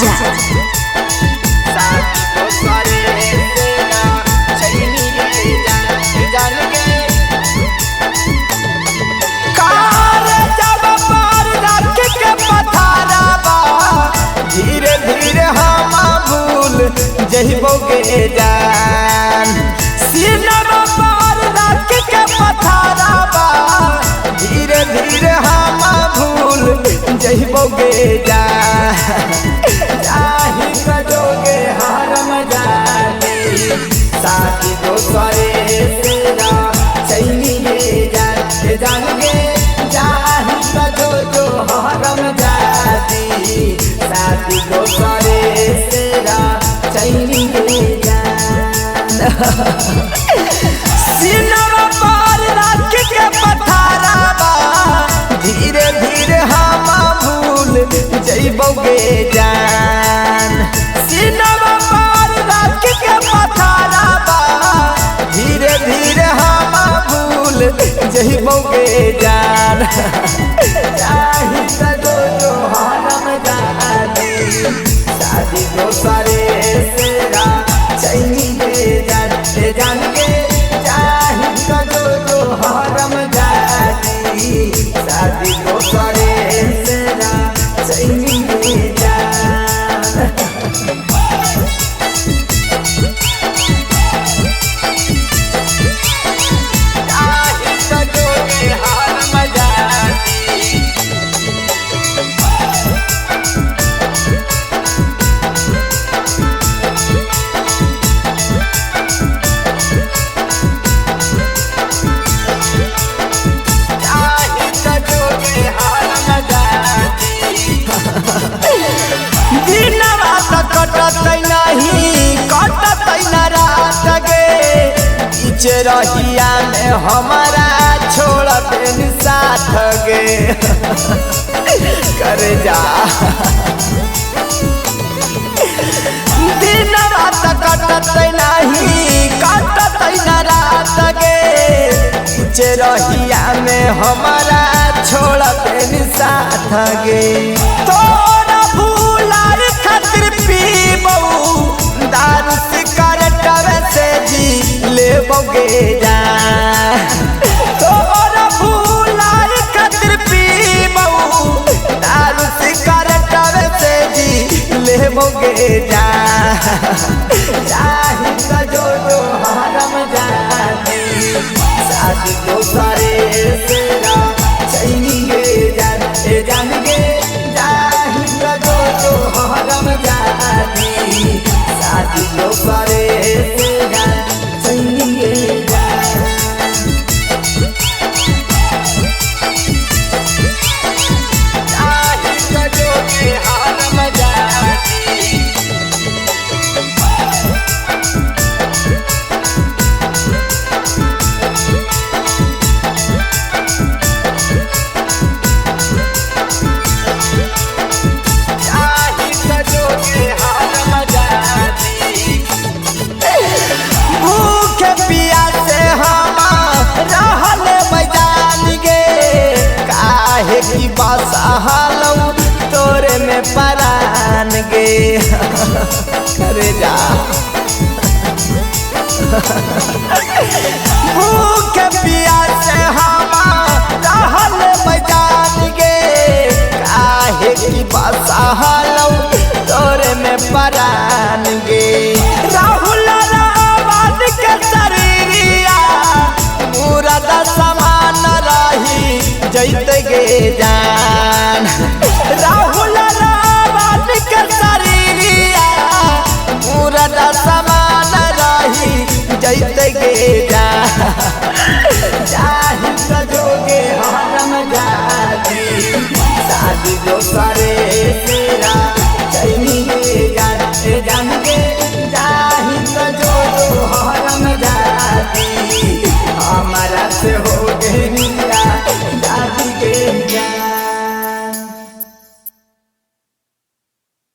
राजा। धीरे धीरे हम भूल जहिबोगे जान सीनमा पार रख के पथाराबा धीरे धीरे हम भूल जहिबोगे जान चाही कजोगे हरम जानी साथी दोसरे तेरा चाहिए जान जानगे चाही कजो जो हरम जाती साथी दोसरे तेरा चाहिए जान सीनमा पार रख के पथाराबा धीरे धीरे हम भूल जइबोगे जान सीनमा पार रख के पथाराबा धीरे धीरे हम भूल जइबोगे जान चाही सजो जो हरम जानी शादी दोसरे तेरा चाहिए जान के चाही सजो जो हरम जानी शादी दोसरे तेरा चाहिए जान चाही सजो के हरम जानी कटतै नहीं कटतै न रात गे पीछे रहिया में हमारा छोड़ देन साथ गे कर जा दिन रात कटतै नहीं कटतै न रात गे पीछे रहिया में हमारा छोड़ देन साथ गे तोरा भूलार खातिर दारू सिगरेट से जी लेबोगे जान तोरा भूलार खातिर पीबऊ दारू सिगरेट से जी लेबोगे जान चाही सजो जो हरम जानी शादी दोसरे तेरा चाहिए जान गे चाही सजो जो हरम जानी शादी दोसरे तेरा चाहिए जान चाही सजो के हरम जानी चाही सजो के हरम जानी भूखे प्यासे हम रहल मैदान गे काहे की बसहलौ तोरे में परान गे करे जा भूखे प्यासे हम रहल मैदान गे काहे की बसहलौ तोरे में परान गे राहुल रावत के शरीरिया मुराद समान रही जैते गे जान राहुल रावत के शरीरिया मुराद समान रही जैते गे जान